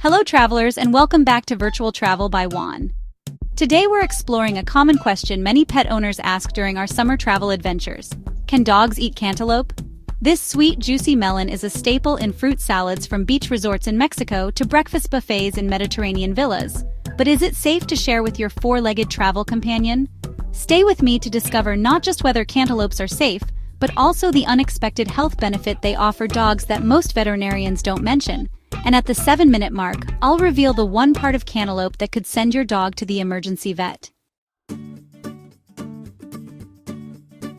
Hello travelers, and welcome back to Virtual Travel by Juan. Today we're exploring a common question many pet owners ask during our summer travel adventures. Can dogs eat cantaloupe? This sweet, juicy melon is a staple in fruit salads from beach resorts in Mexico to breakfast buffets in Mediterranean villas. But is it safe to share with your four-legged travel companion? Stay with me to discover not just whether cantaloupes are safe, but also the unexpected health benefit they offer dogs that most veterinarians don't mention. And at the 7-minute mark, I'll reveal the one part of cantaloupe that could send your dog to the emergency vet.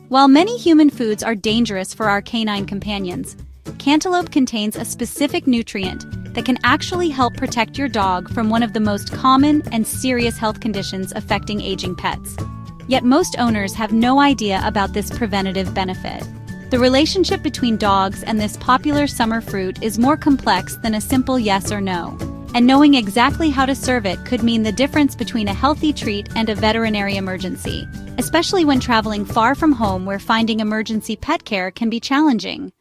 While many human foods are dangerous for our canine companions, cantaloupe contains a specific nutrient that can actually help protect your dog from one of the most common and serious health conditions affecting aging pets. Yet most owners have no idea about this preventative benefit. The relationship between dogs and this popular summer fruit is more complex than a simple yes or no, and knowing exactly how to serve it could mean the difference between a healthy treat and a veterinary emergency, especially when traveling far from home where finding emergency pet care can be challenging.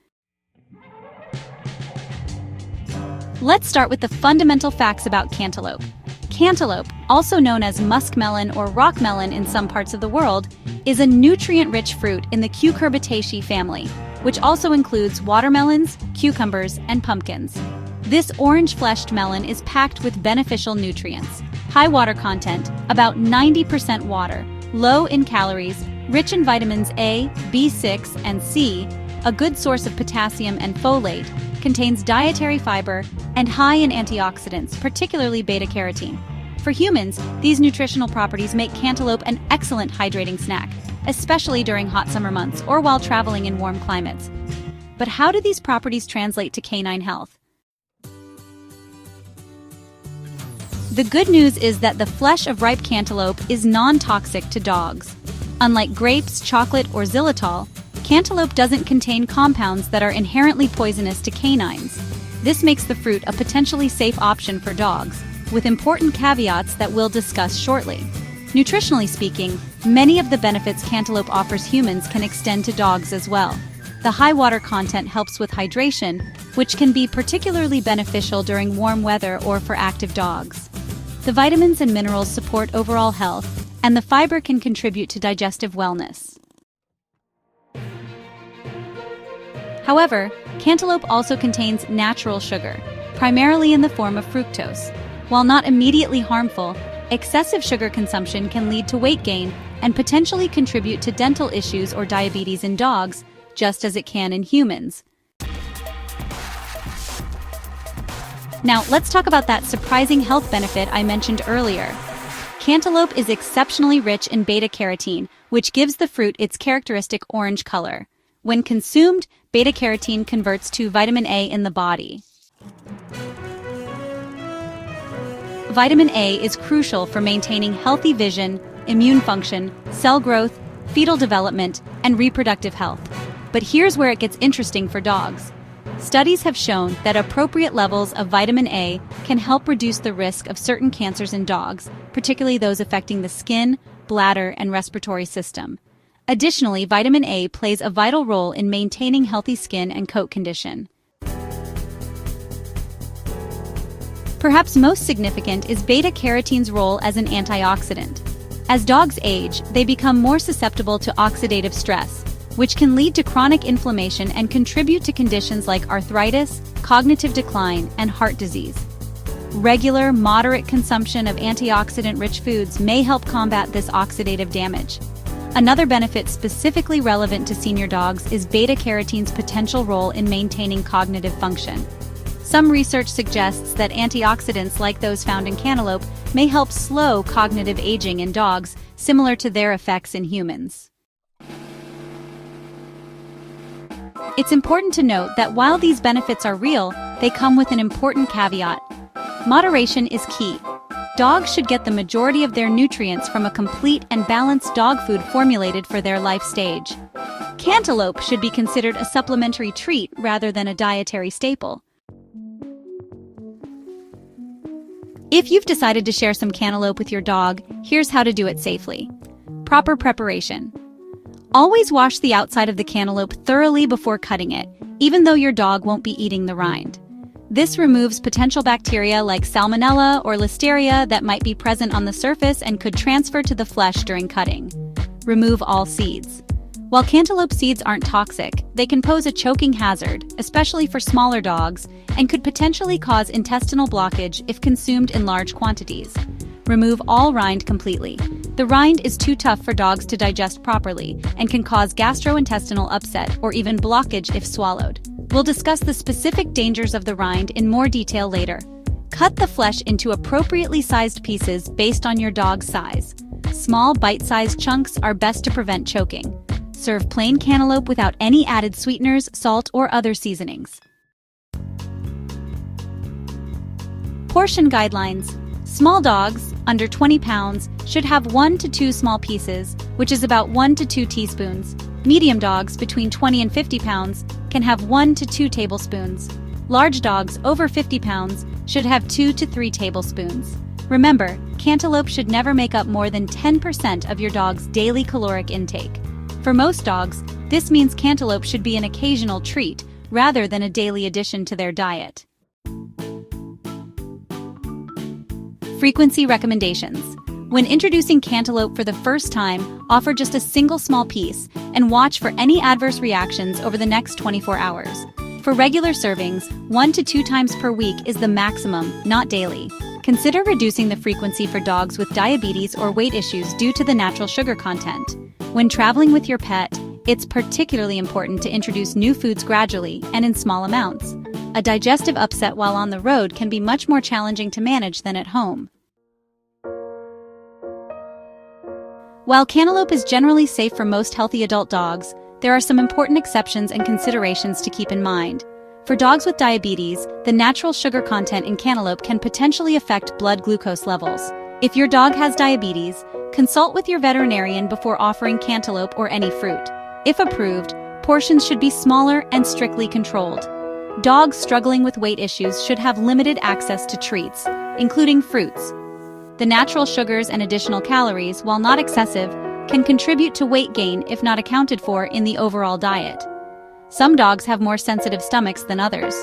Let's start with the fundamental facts about cantaloupe. Cantaloupe, also known as muskmelon or rock melon in some parts of the world, is a nutrient-rich fruit in the Cucurbitaceae family, which also includes watermelons, cucumbers, and pumpkins. This orange-fleshed melon is packed with beneficial nutrients. High water content, about 90% water, low in calories, rich in vitamins A, B6, and C, a good source of potassium and folate, contains dietary fiber, and high in antioxidants, particularly beta-carotene. For humans, these nutritional properties make cantaloupe an excellent hydrating snack, especially during hot summer months or while traveling in warm climates. But how do these properties translate to canine health? The good news is that the flesh of ripe cantaloupe is non-toxic to dogs. Unlike grapes, chocolate, or xylitol, cantaloupe doesn't contain compounds that are inherently poisonous to canines. This makes the fruit a potentially safe option for dogs, with important caveats that we'll discuss shortly. Nutritionally speaking, many of the benefits cantaloupe offers humans can extend to dogs as well. The high water content helps with hydration, which can be particularly beneficial during warm weather or for active dogs. The vitamins and minerals support overall health, and the fiber can contribute to digestive wellness. However, cantaloupe also contains natural sugar, primarily in the form of fructose. While not immediately harmful, excessive sugar consumption can lead to weight gain and potentially contribute to dental issues or diabetes in dogs, just as it can in humans. Now, let's talk about that surprising health benefit I mentioned earlier. Cantaloupe is exceptionally rich in beta-carotene, which gives the fruit its characteristic orange color. When consumed, beta-carotene converts to vitamin A in the body. Vitamin A is crucial for maintaining healthy vision, immune function, cell growth, fetal development, and reproductive health. But here's where it gets interesting for dogs. Studies have shown that appropriate levels of vitamin A can help reduce the risk of certain cancers in dogs, particularly those affecting the skin, bladder, and respiratory system. Additionally, vitamin A plays a vital role in maintaining healthy skin and coat condition. Perhaps most significant is beta-carotene's role as an antioxidant. As dogs age, they become more susceptible to oxidative stress, which can lead to chronic inflammation and contribute to conditions like arthritis, cognitive decline, and heart disease. Regular, moderate consumption of antioxidant-rich foods may help combat this oxidative damage. Another benefit specifically relevant to senior dogs is beta-carotene's potential role in maintaining cognitive function. Some research suggests that antioxidants like those found in cantaloupe may help slow cognitive aging in dogs, similar to their effects in humans. It's important to note that while these benefits are real, they come with an important caveat. Moderation is key. Dogs should get the majority of their nutrients from a complete and balanced dog food formulated for their life stage. Cantaloupe should be considered a supplementary treat rather than a dietary staple. If you've decided to share some cantaloupe with your dog, here's how to do it safely. Proper preparation. Always wash the outside of the cantaloupe thoroughly before cutting it, even though your dog won't be eating the rind. This removes potential bacteria like Salmonella or Listeria that might be present on the surface and could transfer to the flesh during cutting. Remove all seeds. While cantaloupe seeds aren't toxic, they can pose a choking hazard, especially for smaller dogs, and could potentially cause intestinal blockage if consumed in large quantities. Remove all rind completely. The rind is too tough for dogs to digest properly and can cause gastrointestinal upset or even blockage if swallowed. We'll discuss the specific dangers of the rind in more detail later. Cut the flesh into appropriately sized pieces based on your dog's size. Small, bite-sized chunks are best to prevent choking. Serve plain cantaloupe without any added sweeteners, salt, or other seasonings. Portion guidelines. Small dogs, under 20 pounds, should have 1 to 2 small pieces, which is about 1 to 2 teaspoons. Medium dogs, between 20 and 50 pounds, can have 1 to 2 tablespoons. Large dogs, over 50 pounds, should have 2 to 3 tablespoons. Remember, cantaloupe should never make up more than 10% of your dog's daily caloric intake. For most dogs, this means cantaloupe should be an occasional treat rather than a daily addition to their diet. Frequency recommendations. When introducing cantaloupe for the first time, offer just a single small piece and watch for any adverse reactions over the next 24 hours. For regular servings, 1 to 2 times per week is the maximum, not daily. Consider reducing the frequency for dogs with diabetes or weight issues due to the natural sugar content. When traveling with your pet, it's particularly important to introduce new foods gradually and in small amounts. A digestive upset while on the road can be much more challenging to manage than at home. While cantaloupe is generally safe for most healthy adult dogs, there are some important exceptions and considerations to keep in mind. For dogs with diabetes, the natural sugar content in cantaloupe can potentially affect blood glucose levels. If your dog has diabetes, consult with your veterinarian before offering cantaloupe or any fruit. If approved, portions should be smaller and strictly controlled. Dogs struggling with weight issues should have limited access to treats, including fruits. The natural sugars and additional calories, while not excessive, can contribute to weight gain if not accounted for in the overall diet. Some dogs have more sensitive stomachs than others.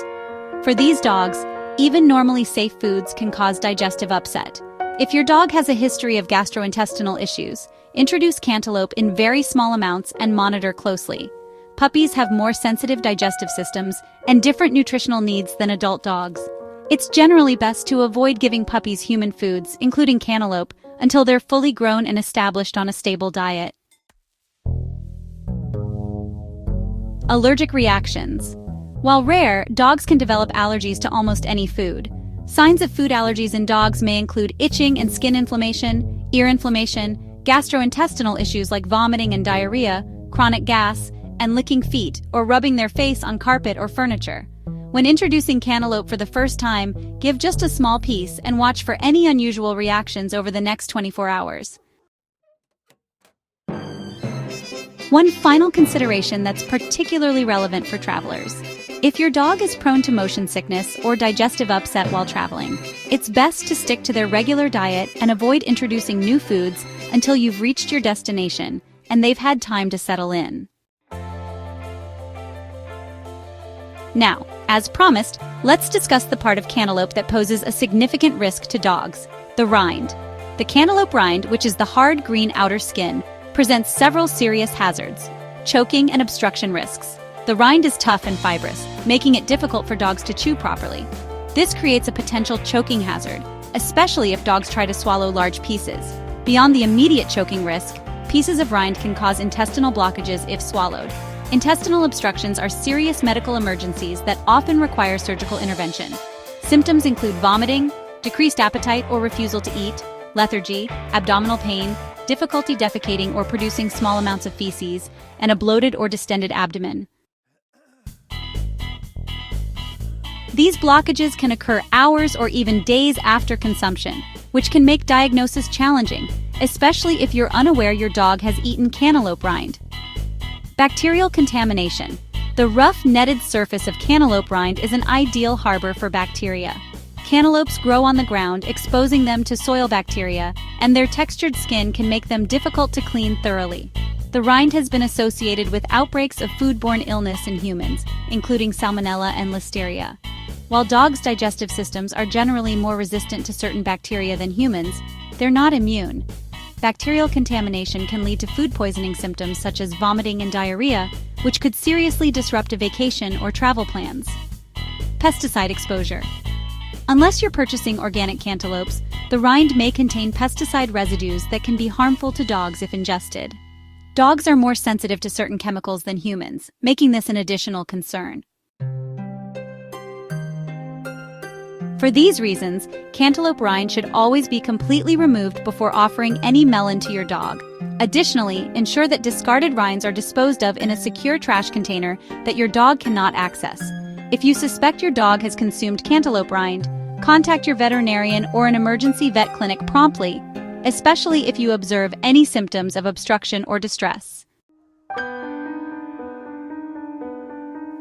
For these dogs, even normally safe foods can cause digestive upset. If your dog has a history of gastrointestinal issues, introduce cantaloupe in very small amounts and monitor closely. Puppies have more sensitive digestive systems and different nutritional needs than adult dogs. It's generally best to avoid giving puppies human foods, including cantaloupe, until they're fully grown and established on a stable diet. Allergic reactions. While rare, dogs can develop allergies to almost any food. Signs of food allergies in dogs may include itching and skin inflammation, ear inflammation, gastrointestinal issues like vomiting and diarrhea, chronic gas, and licking feet or rubbing their face on carpet or furniture. When introducing cantaloupe for the first time, give just a small piece and watch for any unusual reactions over the next 24 hours. One final consideration that's particularly relevant for travelers. If your dog is prone to motion sickness or digestive upset while traveling, it's best to stick to their regular diet and avoid introducing new foods until you've reached your destination and they've had time to settle in. Now, as promised, let's discuss the part of cantaloupe that poses a significant risk to dogs, the rind. The cantaloupe rind, which is the hard green outer skin, presents several serious hazards, choking and obstruction risks. The rind is tough and fibrous, making it difficult for dogs to chew properly. This creates a potential choking hazard, especially if dogs try to swallow large pieces. Beyond the immediate choking risk, pieces of rind can cause intestinal blockages if swallowed. Intestinal obstructions are serious medical emergencies that often require surgical intervention. Symptoms include vomiting, decreased appetite or refusal to eat, lethargy, abdominal pain, difficulty defecating or producing small amounts of feces, and a bloated or distended abdomen. These blockages can occur hours or even days after consumption, which can make diagnosis challenging, especially if you're unaware your dog has eaten cantaloupe rind. Bacterial contamination. The rough, netted surface of cantaloupe rind is an ideal harbor for bacteria. Cantaloupes grow on the ground, exposing them to soil bacteria, and their textured skin can make them difficult to clean thoroughly. The rind has been associated with outbreaks of foodborne illness in humans, including Salmonella and Listeria. While dogs' digestive systems are generally more resistant to certain bacteria than humans, they're not immune. Bacterial contamination can lead to food poisoning symptoms such as vomiting and diarrhea, which could seriously disrupt a vacation or travel plans. Pesticide exposure. Unless you're purchasing organic cantaloupes, the rind may contain pesticide residues that can be harmful to dogs if ingested. Dogs are more sensitive to certain chemicals than humans, making this an additional concern. For these reasons, cantaloupe rind should always be completely removed before offering any melon to your dog. Additionally, ensure that discarded rinds are disposed of in a secure trash container that your dog cannot access. If you suspect your dog has consumed cantaloupe rind, contact your veterinarian or an emergency vet clinic promptly, especially if you observe any symptoms of obstruction or distress.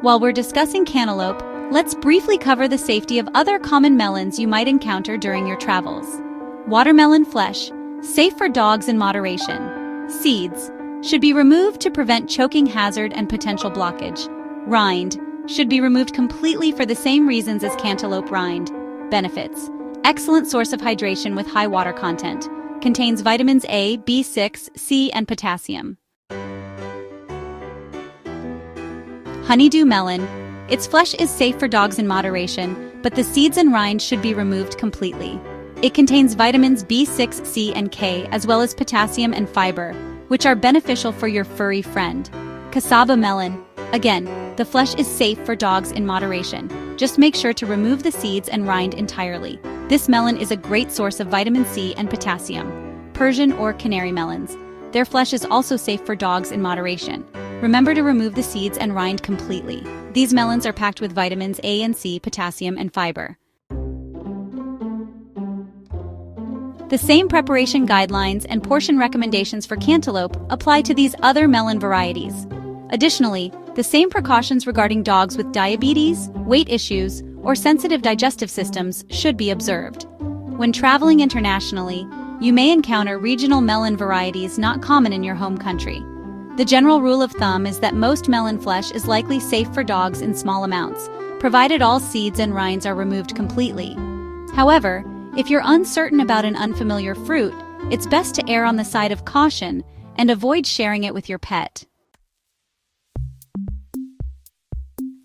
While we're discussing cantaloupe, let's briefly cover the safety of other common melons you might encounter during your travels. Watermelon flesh, safe for dogs in moderation. Seeds should be removed to prevent choking hazard and potential blockage. Rind should be removed completely for the same reasons as cantaloupe rind. Benefits: excellent source of hydration with high water content. Contains vitamins A, B6, C, and potassium. Honeydew melon. Its flesh is safe for dogs in moderation, but the seeds and rind should be removed completely. It contains vitamins B6, C, and K, as well as potassium and fiber, which are beneficial for your furry friend. Casaba melon. Again, the flesh is safe for dogs in moderation. Just make sure to remove the seeds and rind entirely. This melon is a great source of vitamin C and potassium. Persian or Canary melons. Their flesh is also safe for dogs in moderation. Remember to remove the seeds and rind completely. These melons are packed with vitamins A and C, potassium, and fiber. The same preparation guidelines and portion recommendations for cantaloupe apply to these other melon varieties. Additionally, the same precautions regarding dogs with diabetes, weight issues, or sensitive digestive systems should be observed. When traveling internationally, you may encounter regional melon varieties not common in your home country. The general rule of thumb is that most melon flesh is likely safe for dogs in small amounts, provided all seeds and rinds are removed completely. However, if you're uncertain about an unfamiliar fruit, it's best to err on the side of caution and avoid sharing it with your pet.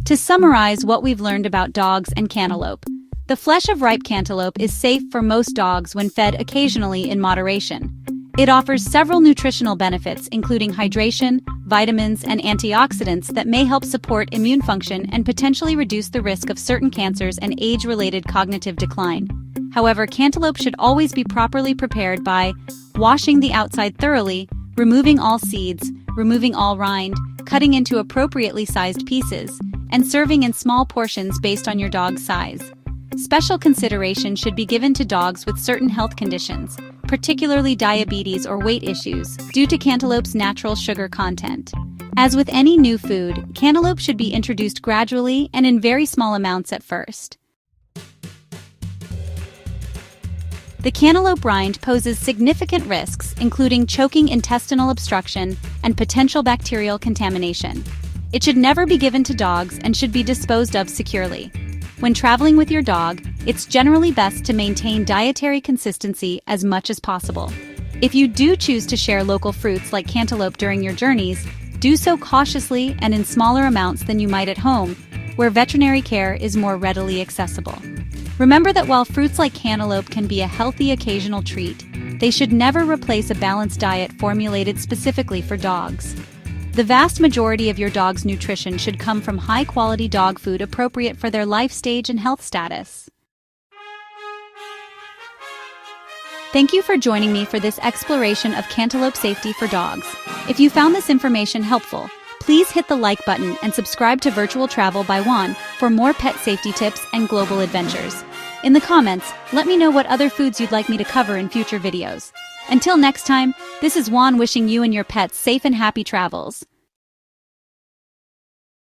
To summarize what we've learned about dogs and cantaloupe, the flesh of ripe cantaloupe is safe for most dogs when fed occasionally in moderation. It offers several nutritional benefits, including hydration, vitamins, and antioxidants that may help support immune function and potentially reduce the risk of certain cancers and age-related cognitive decline. However, cantaloupe should always be properly prepared by washing the outside thoroughly, removing all seeds, removing all rind, cutting into appropriately sized pieces, and serving in small portions based on your dog's size. Special consideration should be given to dogs with certain health conditions, particularly diabetes or weight issues, due to cantaloupe's natural sugar content. As with any new food, cantaloupe should be introduced gradually and in very small amounts at first. The cantaloupe rind poses significant risks, including choking intestinal obstruction and potential bacterial contamination. It should never be given to dogs and should be disposed of securely. When traveling with your dog, it's generally best to maintain dietary consistency as much as possible. If you do choose to share local fruits like cantaloupe during your journeys, do so cautiously and in smaller amounts than you might at home, where veterinary care is more readily accessible. Remember that while fruits like cantaloupe can be a healthy occasional treat, they should never replace a balanced diet formulated specifically for dogs. The vast majority of your dog's nutrition should come from high-quality dog food appropriate for their life stage and health status. Thank you for joining me for this exploration of cantaloupe safety for dogs. If you found this information helpful, please hit the like button and subscribe to Virtual Travel by Juan for more pet safety tips and global adventures. In the comments, let me know what other foods you'd like me to cover in future videos. Until next time, this is Juan wishing you and your pets safe and happy travels.